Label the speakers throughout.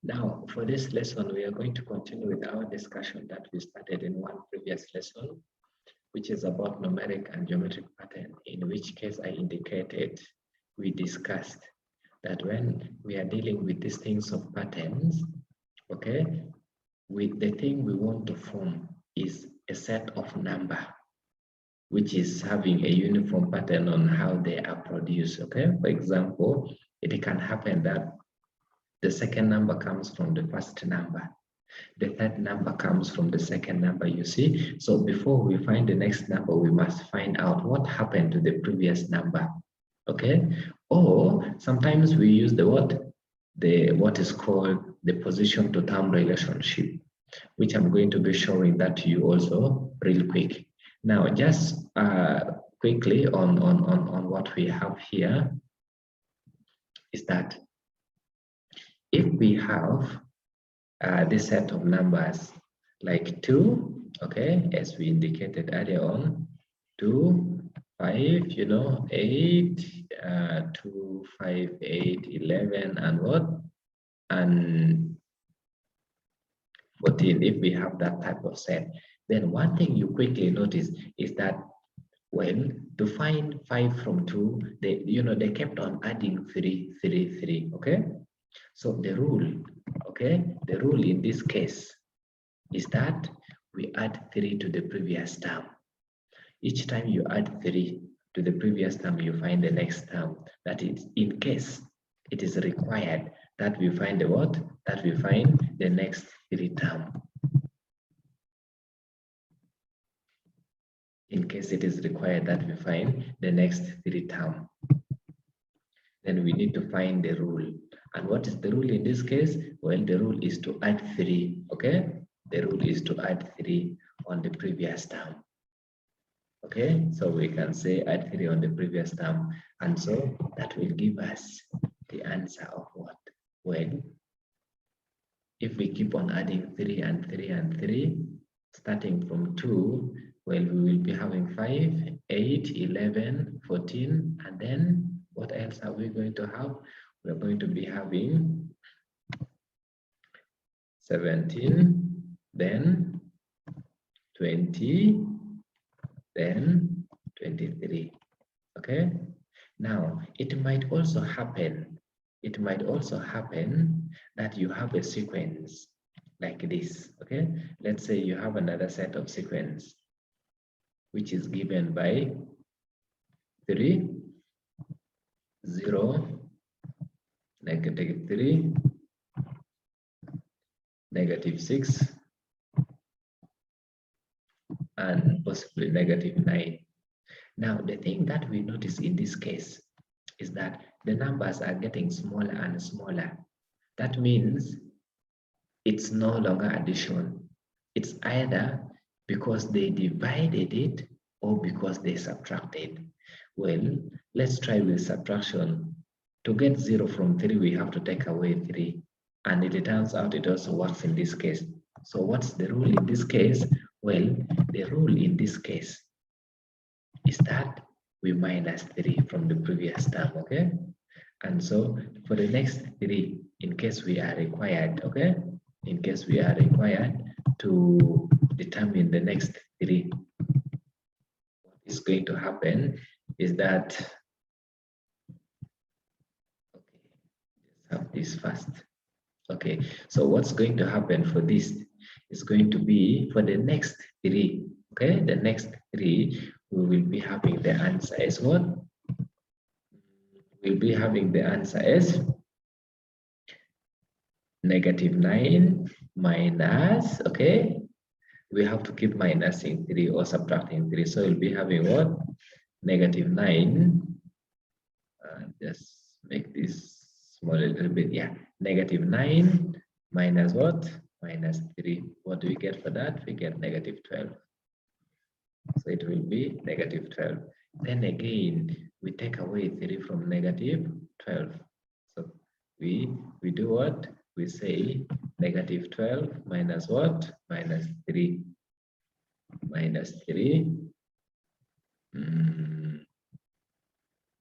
Speaker 1: Now, for this lesson, we are going to continue with our discussion that we started in one previous lesson, which is about numeric and geometric pattern, in which case I indicated we discussed that when we are dealing with these things of patterns, okay, the thing we want to form is a set of number, which is having a uniform pattern on how they are produced, okay? For example, it can happen that the second number comes from the first number. The third number comes from the second number, you see? So before we find the next number, we must find out what happened to the previous number, okay? Or sometimes we use what is called the position to term relationship, which I'm going to be showing that to you also real quick. Now, just quickly on what we have here is that if we have this set of numbers like 2, okay, as we indicated earlier on, 2, 5, 8, 2, 5, 8, 11, and what? And 14, if we have that type of set. Then one thing you quickly notice is that, well, to find 5 from 2, they kept on adding 3, 3, 3, okay? So the rule, okay, the rule in this case is that we add 3 to the previous term. Each time you add 3 to the previous term, you find the next term. That is, in case it is required that we find the what? That we find the next 3 term. In case it is required that we find the next 3 term, then we need to find the rule. And what is the rule in this case? Well, the rule is to add 3, okay? The rule is to add 3 on the previous term. Okay, so we can say add 3 on the previous term. And so that will give us the answer of what? Well, if we keep on adding 3 and 3 and 3, starting from 2, well, we will be having 5, 8, 11, 14, and then what else are we going to have? We're going to be having 17, then 20, then 23, okay? Now, it might also happen that you have a sequence like this, okay? Let's say you have another set of sequence, which is given by 3, 0, -3, -6, and possibly -9. Now, the thing that we notice in this case is that the numbers are getting smaller and smaller. That means it's no longer addition. It's either because they divided it or because they subtracted. Well, let's try with subtraction. To get 0 from 3, we have to take away 3. And it turns out it also works in this case. So what's the rule in this case? Well, the rule in this case is that we minus 3 from the previous term, okay? And so for the next 3, in case we are required, okay? In case we are required to determine the next 3, what is going to happen is that, okay, let's have this first. Okay, so what's going to happen for this is going to be for the next 3, okay? The next 3, we will be having the answer as what? We'll be having the answer as -9 minus, okay? We have to keep minusing 3 or subtracting 3. So we'll be having what? -9. Just make this small a little bit. Yeah, -9 minus what? -3. What do we get for that? We get -12. So it will be -12. Then again, we take away 3 from -12. So we do what? We say -12 minus what? -3. -3.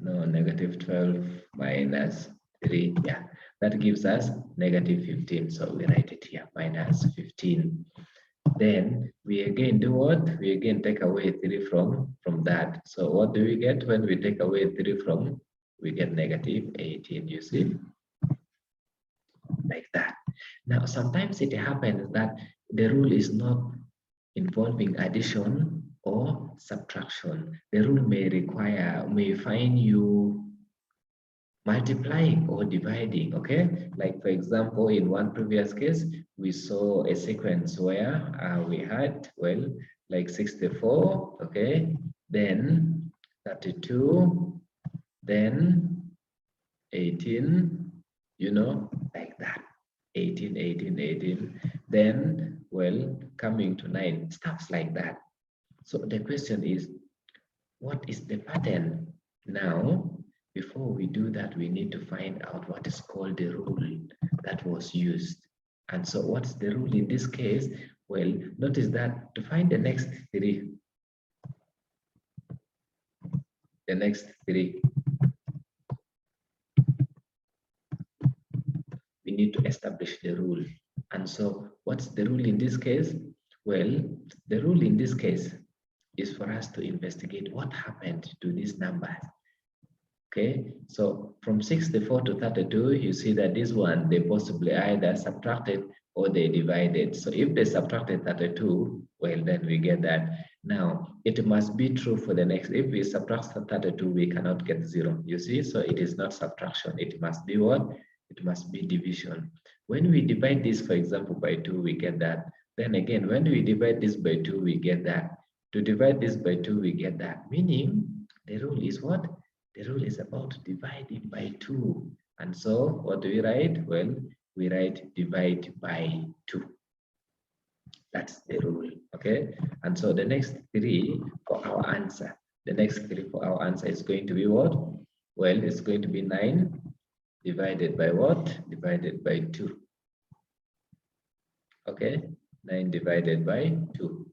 Speaker 1: No, -12 minus 3. Yeah, that gives us negative 15. So we write it here, minus 15. Then we again do what? We again take away 3 from that. So what do we get when we take away 3 from? We get negative 18, you see? Like that. Now, sometimes it happens that the rule is not involving addition or subtraction. The rule may find you multiplying or dividing, okay? Like for example, in one previous case, we saw a sequence where we had, well, like 64, okay? Then 32, then 18, you know, like that. 18, 18, 18. Then, well, coming to 9, stuffs like that. So the question is, what is the pattern? Now, before we do that, we need to find out what is called the rule that was used. And so what's the rule in this case? Well, notice that to find the next 3, we need to establish the rule. And so what's the rule in this case? Well, the rule in this case is for us to investigate what happened to these numbers. Okay, so from 64 to 32, you see that this one, they possibly either subtracted or they divided. So if they subtracted 32, well, then we get that. Now, it must be true for the next. If we subtract 32, we cannot get 0, you see? So it is not subtraction. It must be what? It must be division. When we divide this, for example, by 2, we get that. Then again, when we divide this by 2, we get that. To divide this by 2, we get that. Meaning, the rule is what? The rule is about dividing by 2. And so what do we write? Well, we write divide by 2. That's the rule, okay? And so the next 3 for our answer. The next 3 for our answer is going to be what? Well, it's going to be 9 divided by what? Divided by 2. Okay? 9 divided by 2.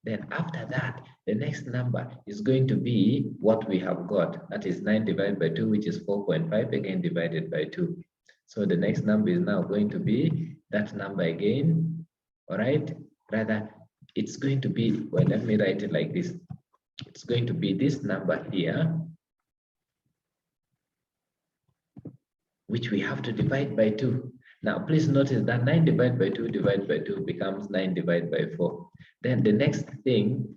Speaker 1: Then after that, the next number is going to be what we have got. That is 9 divided by 2, which is 4.5, again divided by 2. So the next number is now going to be that number again, all right? Rather, it's going to be, well, let me write it like this. It's going to be this number here, which we have to divide by 2. Now, please notice that 9 divided by 2 divided by 2 becomes 9 divided by 4. Then the next thing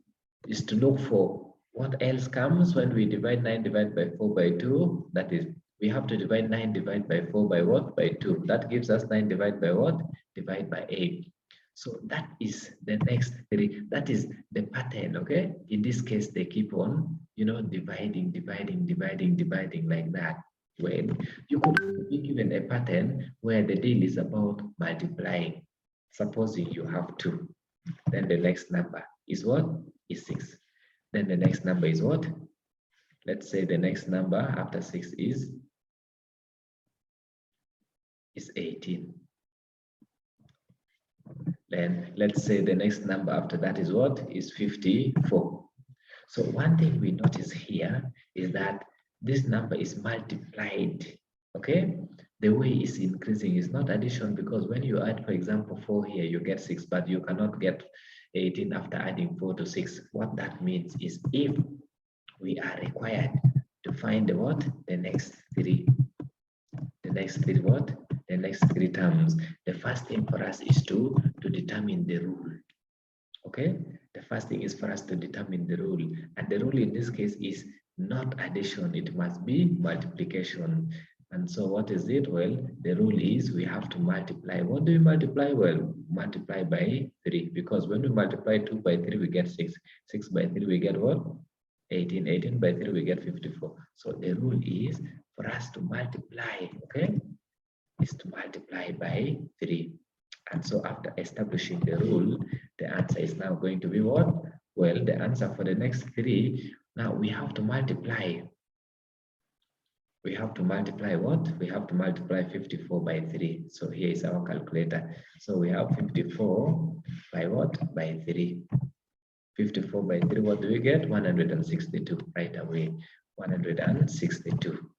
Speaker 1: is to look for what else comes when we divide 9 divided by 4 by 2. That is, we have to divide 9 divided by 4 by what? By 2. That gives us 9 divided by what? Divide by 8. So that is the next 3. That is the pattern, okay? In this case, they keep on, you know, dividing like that. Well, you could be given a pattern where the deal is about multiplying. Supposing you have 2, then the next number is what? Is 6. Then the next number is what? Let's say the next number after 6 is 18. Then let's say the next number after that is what? Is 54. So one thing we notice here is that this number is multiplied, okay? The way it's increasing is not addition, because when you add, for example, 4 here, you get 6, but you cannot get 18 after adding 4 to 6. What that means is if we are required to find the what? The next 3. The next 3 what? The next 3 terms. The first thing for us is to determine the rule, okay? The first thing is for us to determine the rule. And the rule in this case is not addition, it must be multiplication. And so what is it? Well, the rule is we have to multiply. What do we multiply? Well, multiply by 3, because when we multiply 2 by 3, we get 6. 6 by 3, we get what? 18. 18 by 3, we get 54. So the rule is for us to multiply, okay? Is to multiply by 3. And so after establishing the rule, the answer is now going to be what? Well, the answer for the next 3, now we have to multiply. We have to multiply what? We have to multiply 54 by 3. So here is our calculator. So we have 54 by what? By 3. 54 by 3, what do we get? 162 right away. 162.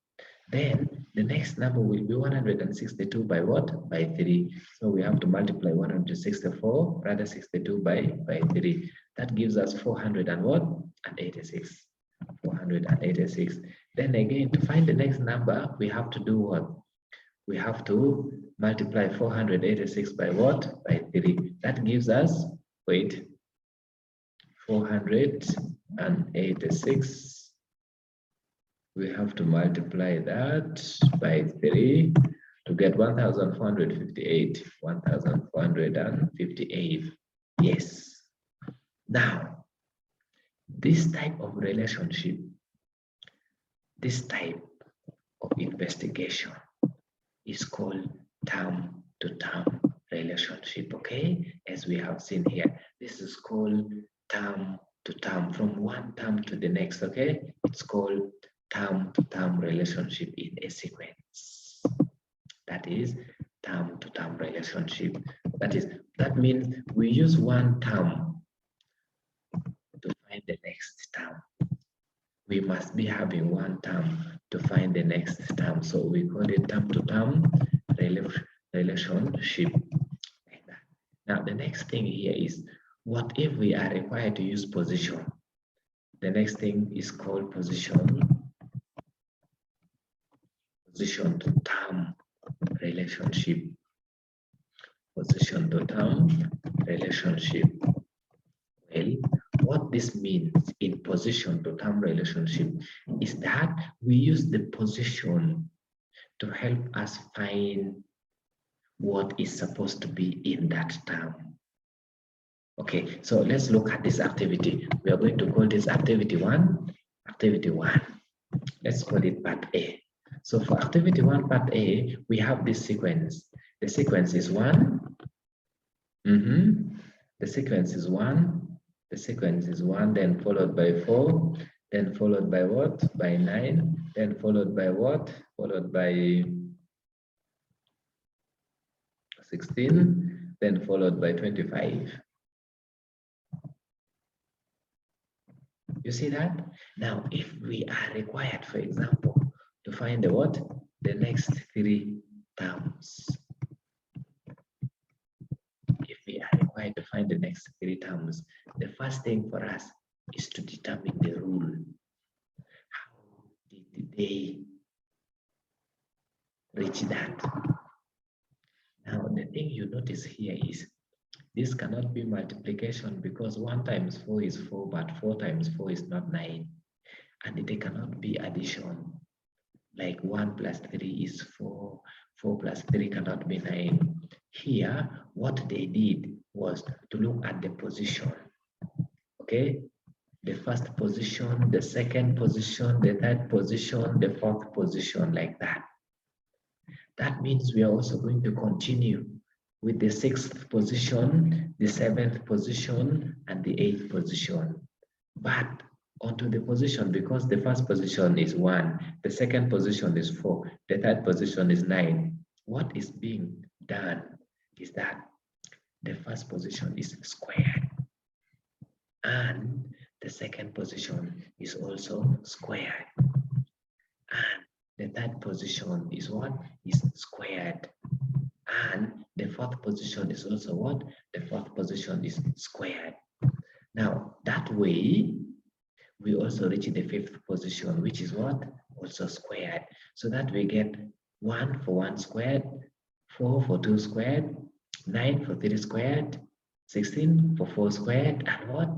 Speaker 1: Then the next number will be 162 by what? By 3. So we have to multiply 164, rather 62 by 3. That gives us 400 and what? And 86. 486. Then again, to find the next number, we have to do what? We have to multiply 486 by what? By 3. That gives us, wait, 486. We have to multiply that by 3 to get 1,458. 1,458. Yes. Now, this type of relationship, this type of investigation is called term-to-term relationship, okay? As we have seen here, this is called term-to-term, from one term to the next, okay? It's called term-to-term relationship in a sequence. That is term-to-term relationship. That means we use one term to find the next term. We must be having one term to find the next term. So we call it term-to-term relationship. Like that. Now the next thing here is, what if we are required to use position? The next thing is called position to term relationship. Position to term relationship. Well, what this means in position to term relationship is that we use the position to help us find what is supposed to be in that term. Okay, so let's look at this activity. We are going to call this activity 1. Activity 1. Let's call it part A. So for activity 1, part A, we have this sequence. The sequence is 1. The sequence is 1. The sequence is 1, then followed by 4, then followed by what? By 9, then followed by what? Followed by 16, then followed by 25. You see that? Now, if we are required, for example, to find the what? The next 3 terms. If we are required to find the next 3 terms, the first thing for us is to determine the rule. How did they reach that? Now, the thing you notice here is this cannot be multiplication, because 1 times 4 is 4, but 4 times 4 is not 9. And they cannot be addition. Like 1 plus 3 is 4, 4 plus 3 cannot be 9. Here, what they did was to look at the position. Okay? The first position, the second position, the third position, the fourth position, like that. That means we are also going to continue with the 6th position, the 7th position, and the 8th position. But onto the position, because the first position is 1, the second position is 4, the third position is 9. What is being done is that the first position is squared, and the second position is also squared, and the third position is what? Is squared, and the fourth position is also what? The fourth position is squared. Now, that way, we also reach the 5th position, which is what? Also squared. So that we get 1 for 1 squared, 4 for 2 squared, 9 for 3 squared, 16 for 4 squared, and what?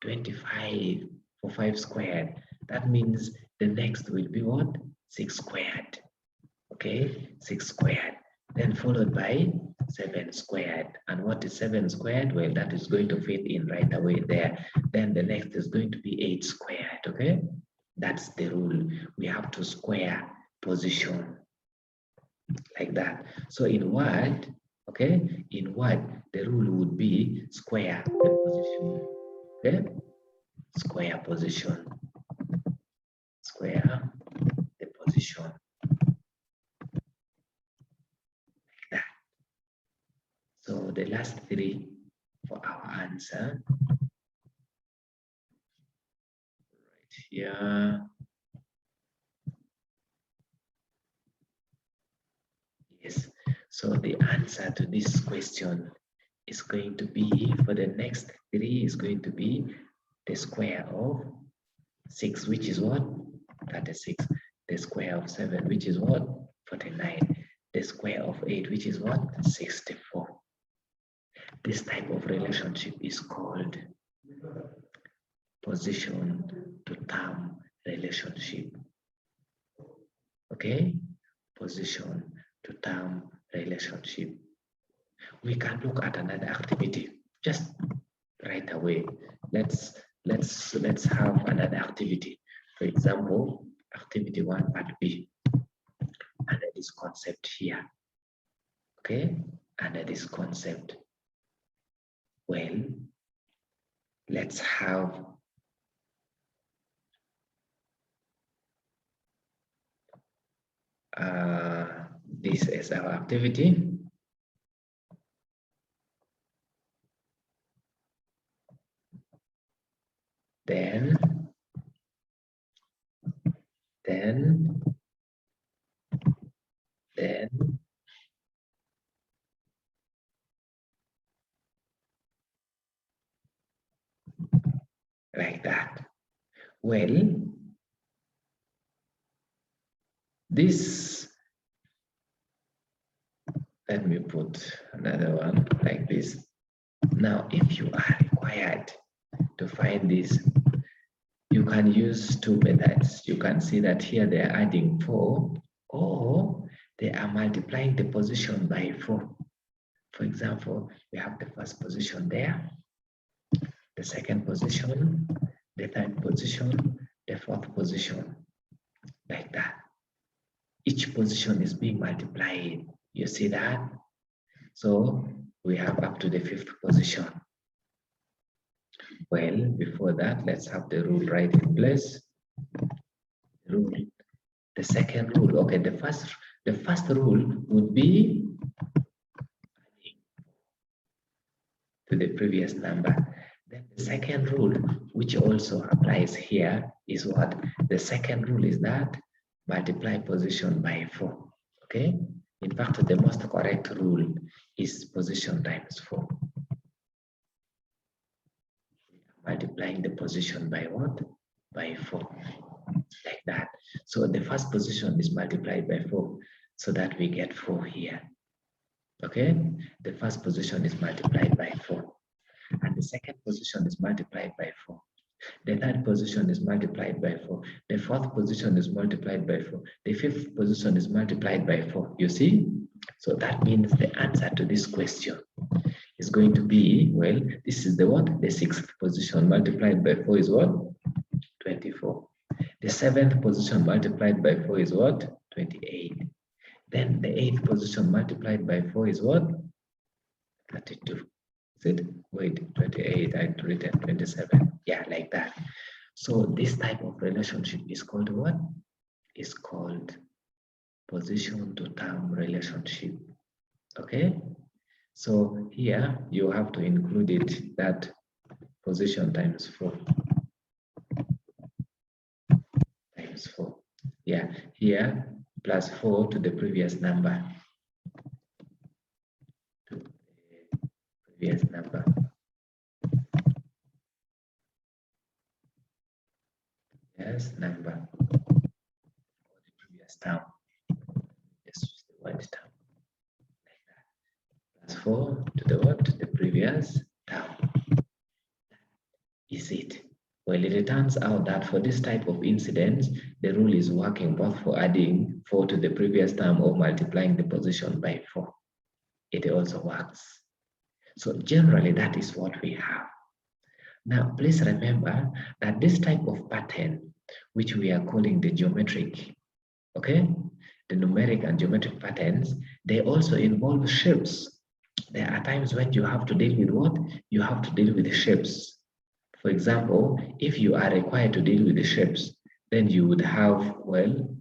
Speaker 1: 25 for 5 squared. That means the next will be what? 6 squared. Okay, 6 squared. Then followed by 7 squared. And what is 7 squared? Well, that is going to fit in right away there. Then the next is going to be 8 squared. Okay, that's the rule. We have to square position like that. So in Word, okay, in Word, the rule would be square the position. Okay, square position. Square the position. Like that. So the last 3 for our answer. Right here. Yes. So the answer to this question is going to be, for the next 3, is going to be the square of 6, which is what? 36. The square of 7, which is what? 49. The square of 8, which is what? 64. This type of relationship is called position to term relationship. Okay? Position to term relationship. We can look at another activity just right away. Let's have another activity. For example, activity 1 part B, under this concept here. Okay, under this concept. Well, let's have this as our activity. Then like that. Well, this, let me put another one like this. Now, if you are required to find this, you can use 2 methods. You can see that here they are adding 4, or they are multiplying the position by 4. For example, we have the first position there, the second position, the third position, the fourth position, like that. Each position is being multiplied. You see that? So we have up to the 5th position. Well, before that, let's have the rule right in place. Rule. The second rule, okay, the first rule would be to the previous number. Then the second rule, which also applies here, is what? The second rule is that multiply position by 4. Okay? In fact, the most correct rule is position times 4. Multiplying the position by what? By 4. Like that. So the first position is multiplied by 4, so that we get 4 here. Okay? The first position is multiplied by 4. And the second position is multiplied by 4. The third position is multiplied by 4. The fourth position is multiplied by 4. The fifth position is multiplied by 4. You see? So that means the answer to this question is going to be, well, this is the what? The 6th position multiplied by 4 is what? 24. The 7th position multiplied by 4 is what? 28. Then the 8th position multiplied by 4 is what? 32. Is it? Wait, 28, I written 27. Yeah, like that. So this type of relationship is called what? Is called position to term relationship. Okay? So here you have to include it, that position times 4. Times 4. Yeah, here plus 4 to the previous number. Previous number. Yes, number. Or the previous term. Just use the word term. Like that. Plus 4 to the what? To the previous term. Is it? Well, it turns out that for this type of incidents, the rule is working both for adding 4 to the previous term or multiplying the position by 4. It also works. So generally, that is what we have. Now, please remember that this type of pattern, which we are calling the geometric, okay, the numeric and geometric patterns, they also involve shapes. There are times when you have to deal with what? You have to deal with the shapes. For example, if you are required to deal with the shapes, then you would have, well,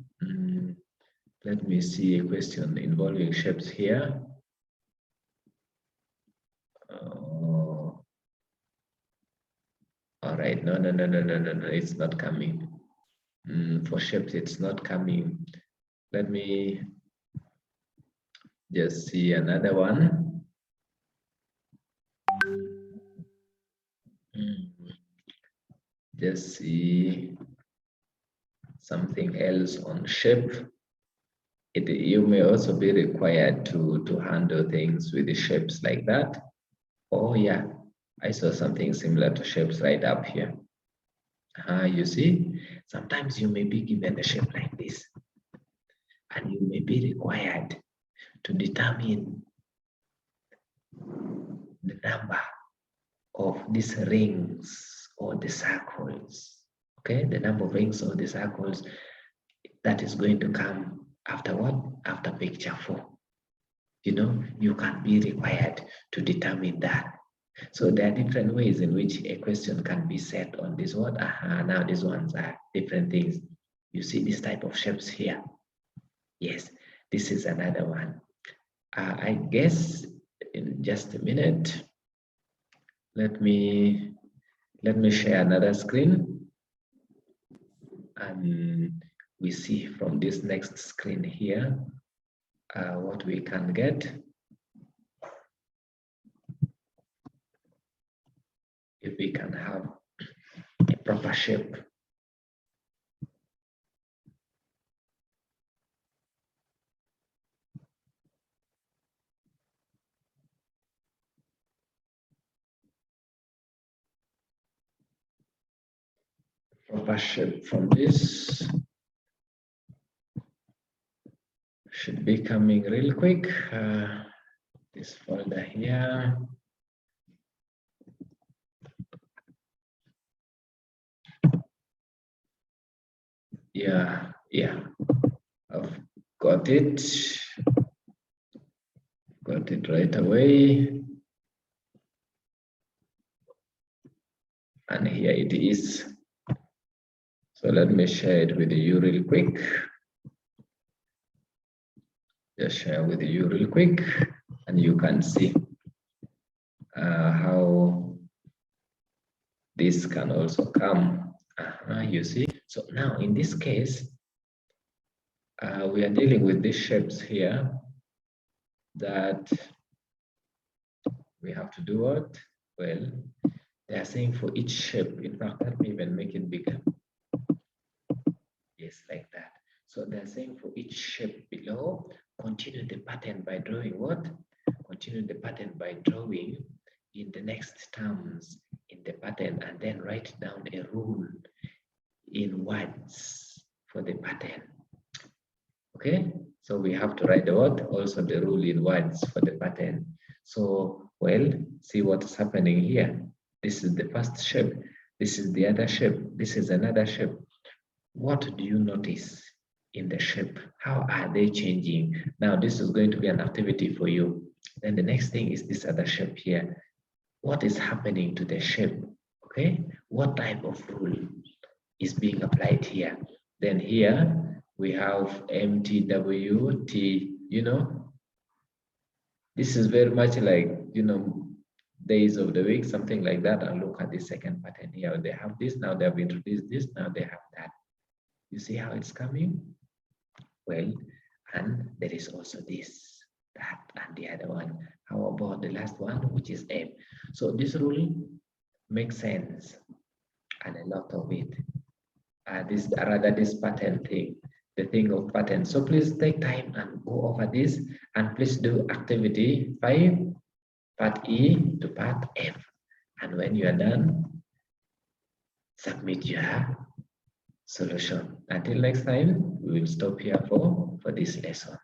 Speaker 1: let me see a question involving shapes here. All right, no, it's not coming. For shapes, it's not coming. Let me Just see another one. Just see something else on shape. You may also be required to handle things with the shapes like that. Oh yeah, I saw something similar to shapes right up here. You see, sometimes you may be given a shape like this, and you may be required to determine the number of these rings or the circles. Okay, the number of rings or the circles that is going to come after what? After picture 4. You know, you can be required to determine that. So there are different ways in which a question can be set on this one. Now these ones are different things. You see this type of shapes here. Yes, this is another one. I guess in just a minute, let me share another screen, and we see from this next screen here what we can get. If we can have a proper shape. Proper shape from this should be coming real quick. This folder here. Yeah, I've got it. Got it right away. And here it is. So let me share it with you real quick. Just share with you real quick, and you can see how this can also come. You see. So now in this case, we are dealing with these shapes here that we have to do what? Well, they are saying for each shape. In fact, let me even make it bigger. Yes, like that. So they're saying for each shape below, continue the pattern by drawing what? Continue the pattern by drawing in the next terms in the pattern, and then write down a rule in words for the pattern. Okay, so we have to write the what? Also the rule in words for the pattern. So, well, see what's happening here. This is the first shape. This is the other shape. This is another shape. What do you notice in the shape? How are they changing? Now, this is going to be an activity for you. Then the next thing is this other shape here. What is happening to the shape? Okay, what type of rule is being applied here? Then here we have MTWT, you know. This is very much like, you know, days of the week, something like that. And look at the second pattern here. They have this, now they have introduced this, now they have that. You see how it's coming? Well, and there is also this, that, and the other one. How about the last one, which is M? So this rule makes sense, and a lot of it. This pattern thing, the thing of pattern. So please take time and go over this, and please do activity 5, part E to part F. And when you are done, submit your solution. Until next time, we will stop here for this lesson.